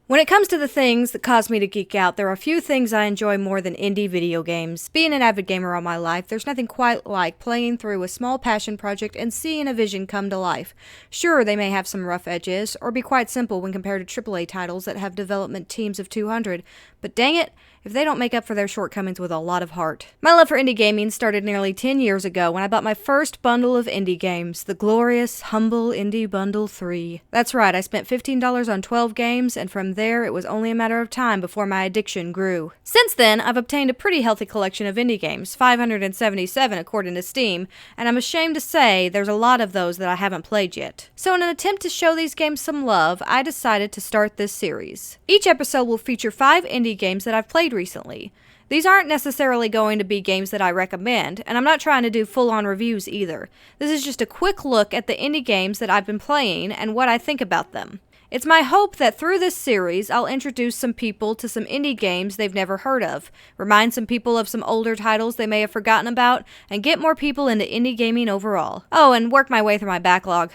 When it comes to the things that cause me to geek out, there are few things I enjoy more than indie video games. Being an avid gamer all my life, there's nothing quite like playing through a small passion project and seeing a vision come to life. Sure, they may have some rough edges, or be quite simple when compared to AAA titles that have development teams of 200, but dang it, if they don't make up for their shortcomings with a lot of heart. My love for indie gaming started nearly 10 years ago when I bought my first bundle of indie games, the glorious Humble Indie Bundle 3. That's right, I spent $15 on 12 games, and from there it was only a matter of time before my addiction grew. Since then, I've obtained a pretty healthy collection of indie games, 577 according to Steam, and I'm ashamed to say there's a lot of those that I haven't played yet. So in an attempt to show these games some love, I decided to start this series. Each episode will feature 5 indie games that I've played recently. These aren't necessarily going to be games that I recommend, and I'm not trying to do full-on reviews either. This is just a quick look at the indie games that I've been playing and what I think about them. It's my hope that through this series, I'll introduce some people to some indie games they've never heard of, remind some people of some older titles they may have forgotten about, and get more people into indie gaming overall. Oh, and work my way through my backlog.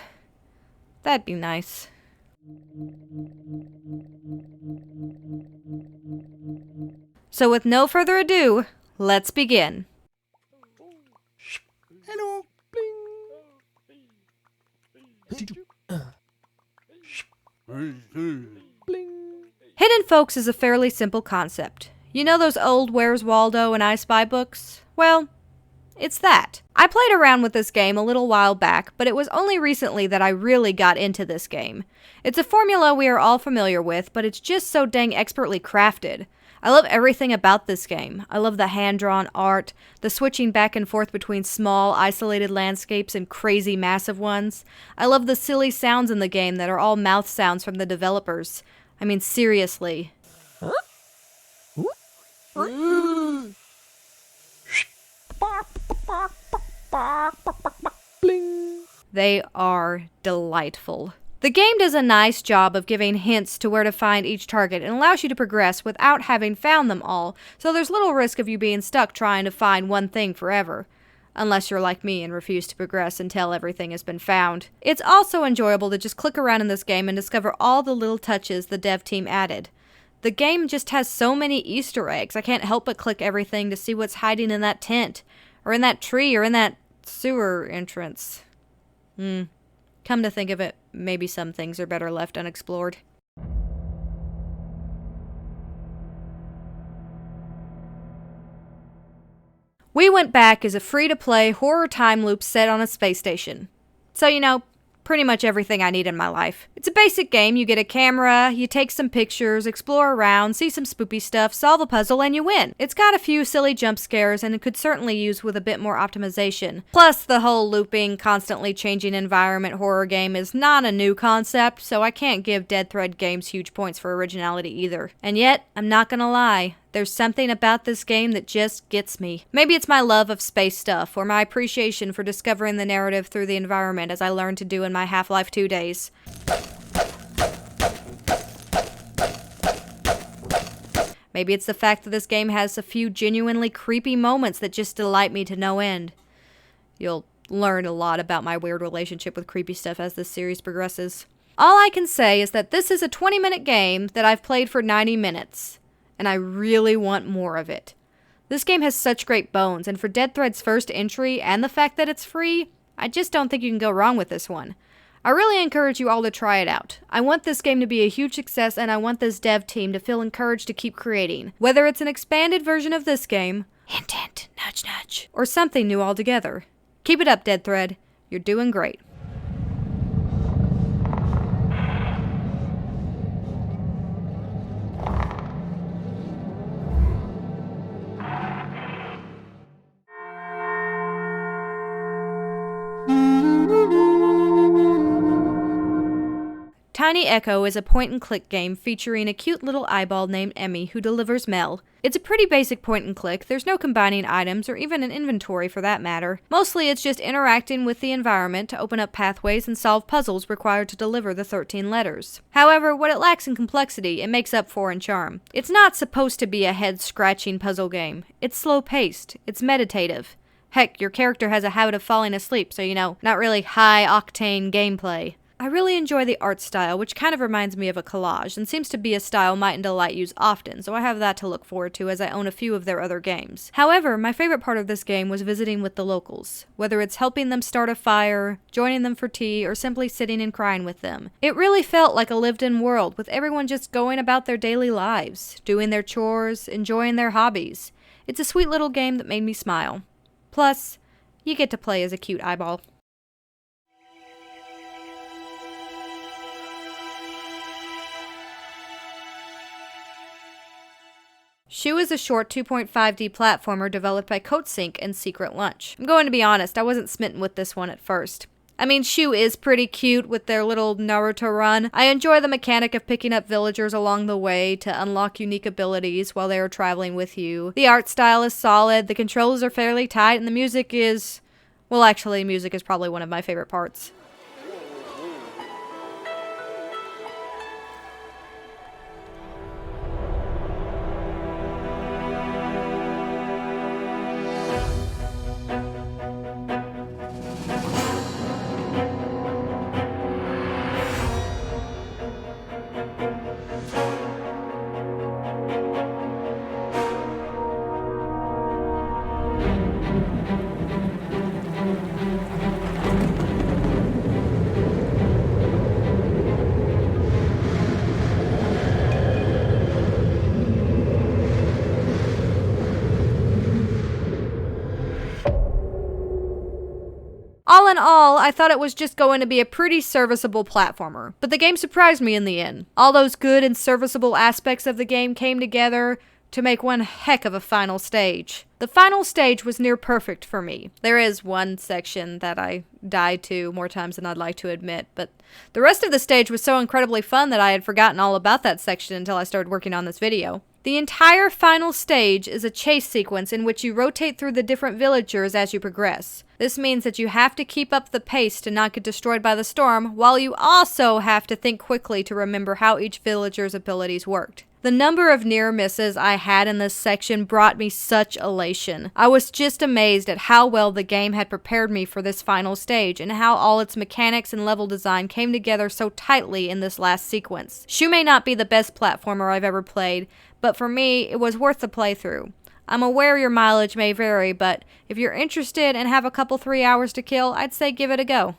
That'd be nice. So with no further ado, let's begin. Hello. Bling. Hidden Folks is a fairly simple concept. You know those old Where's Waldo and I Spy books? Well, it's that. I played around with this game a little while back, but it was only recently that I really got into this game. It's a formula we are all familiar with, but it's just so dang expertly crafted. I love everything about this game. I love the hand-drawn art, the switching back and forth between small, isolated landscapes and crazy, massive ones. I love the silly sounds in the game that are all mouth sounds from the developers. I mean, seriously. Bling. They are delightful. The game does a nice job of giving hints to where to find each target and allows you to progress without having found them all, so there's little risk of you being stuck trying to find one thing forever. Unless you're like me and refuse to progress until everything has been found. It's also enjoyable to just click around in this game and discover all the little touches the dev team added. The game just has so many Easter eggs, I can't help but click everything to see what's hiding in that tent, or in that tree, or in that sewer entrance. Come to think of it, maybe some things are better left unexplored. We Went Back is a free-to-play horror time loop set on a space station. So, you know, pretty much everything I need in my life. It's a basic game. You get a camera, you take some pictures, explore around, see some spoopy stuff, solve a puzzle, and you win. It's got a few silly jump scares, and it could certainly use with a bit more optimization. Plus, the whole looping, constantly changing environment horror game is not a new concept, so I can't give Dead Thread games huge points for originality either. And yet, I'm not gonna lie. There's something about this game that just gets me. Maybe it's my love of space stuff, or my appreciation for discovering the narrative through the environment as I learned to do in my Half-Life 2 days. Maybe it's the fact that this game has a few genuinely creepy moments that just delight me to no end. You'll learn a lot about my weird relationship with creepy stuff as this series progresses. All I can say is that this is a 20-minute game that I've played for 90 minutes. And I really want more of it. This game has such great bones, and for Dead Thread's first entry, and the fact that it's free, I just don't think you can go wrong with this one. I really encourage you all to try it out. I want this game to be a huge success, and I want this dev team to feel encouraged to keep creating. Whether it's an expanded version of this game, hint hint, nudge nudge, or something new altogether. Keep it up, Dead Thread. You're doing great. Tiny Echo is a point-and-click game featuring a cute little eyeball named Emmy who delivers mail. It's a pretty basic point-and-click, there's no combining items or even an inventory for that matter. Mostly it's just interacting with the environment to open up pathways and solve puzzles required to deliver the 13 letters. However, what it lacks in complexity, it makes up for in charm. It's not supposed to be a head-scratching puzzle game. It's slow-paced, it's meditative. Heck, your character has a habit of falling asleep, so you know, not really high-octane gameplay. I really enjoy the art style, which kind of reminds me of a collage, and seems to be a style Might and Delight use often, so I have that to look forward to as I own a few of their other games. However, my favorite part of this game was visiting with the locals, whether it's helping them start a fire, joining them for tea, or simply sitting and crying with them. It really felt like a lived-in world, with everyone just going about their daily lives, doing their chores, enjoying their hobbies. It's a sweet little game that made me smile. Plus, you get to play as a cute eyeball. Shu is a short 2.5D platformer developed by Coatsink and Secret Lunch. I'm going to be honest, I wasn't smitten with this one at first. I mean, Shu is pretty cute with their little Naruto run. I enjoy the mechanic of picking up villagers along the way to unlock unique abilities while they are traveling with you. The art style is solid, the controls are fairly tight, and the music is... well, actually, music is probably one of my favorite parts. All in all, I thought it was just going to be a pretty serviceable platformer, but the game surprised me in the end. All those good and serviceable aspects of the game came together to make one heck of a final stage. The final stage was near perfect for me. There is one section that I died to more times than I'd like to admit, but the rest of the stage was so incredibly fun that I had forgotten all about that section until I started working on this video. The entire final stage is a chase sequence in which you rotate through the different villagers as you progress. This means that you have to keep up the pace to not get destroyed by the storm, while you also have to think quickly to remember how each villager's abilities worked. The number of near misses I had in this section brought me such elation. I was just amazed at how well the game had prepared me for this final stage, and how all its mechanics and level design came together so tightly in this last sequence. Shu may not be the best platformer I've ever played, but for me, it was worth the playthrough. I'm aware your mileage may vary, but if you're interested and have a couple 3 hours to kill, I'd say give it a go.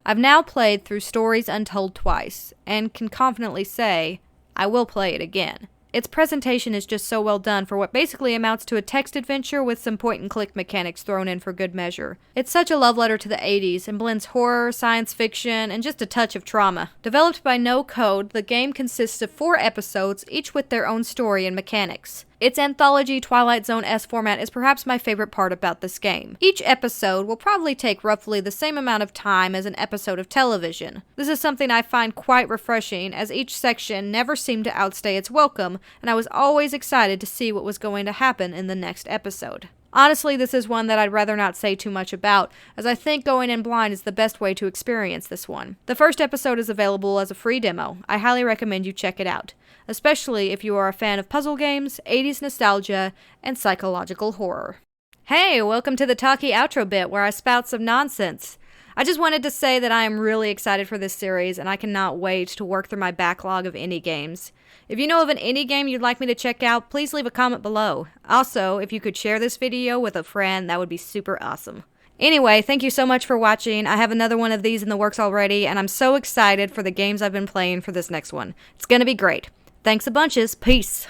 I've now played through Stories Untold twice, and can confidently say, I will play it again. Its presentation is just so well done for what basically amounts to a text adventure with some point-and-click mechanics thrown in for good measure. It's such a love letter to the 80s, and blends horror, science fiction, and just a touch of trauma. Developed by No Code, the game consists of 4 episodes, each with their own story and mechanics. Its anthology Twilight Zone-esque format is perhaps my favorite part about this game. Each episode will probably take roughly the same amount of time as an episode of television. This is something I find quite refreshing, as each section never seemed to outstay its welcome, and I was always excited to see what was going to happen in the next episode. Honestly, this is one that I'd rather not say too much about, as I think going in blind is the best way to experience this one. The first episode is available as a free demo. I highly recommend you check it out, especially if you are a fan of puzzle games, 80s nostalgia, and psychological horror. Hey, welcome to the talky outro bit where I spout some nonsense. I just wanted to say that I am really excited for this series, and I cannot wait to work through my backlog of indie games. If you know of an indie game you'd like me to check out, please leave a comment below. Also, if you could share this video with a friend, that would be super awesome. Anyway, thank you so much for watching. I have another one of these in the works already, and I'm so excited for the games I've been playing for this next one. It's gonna be great. Thanks a bunches. Peace.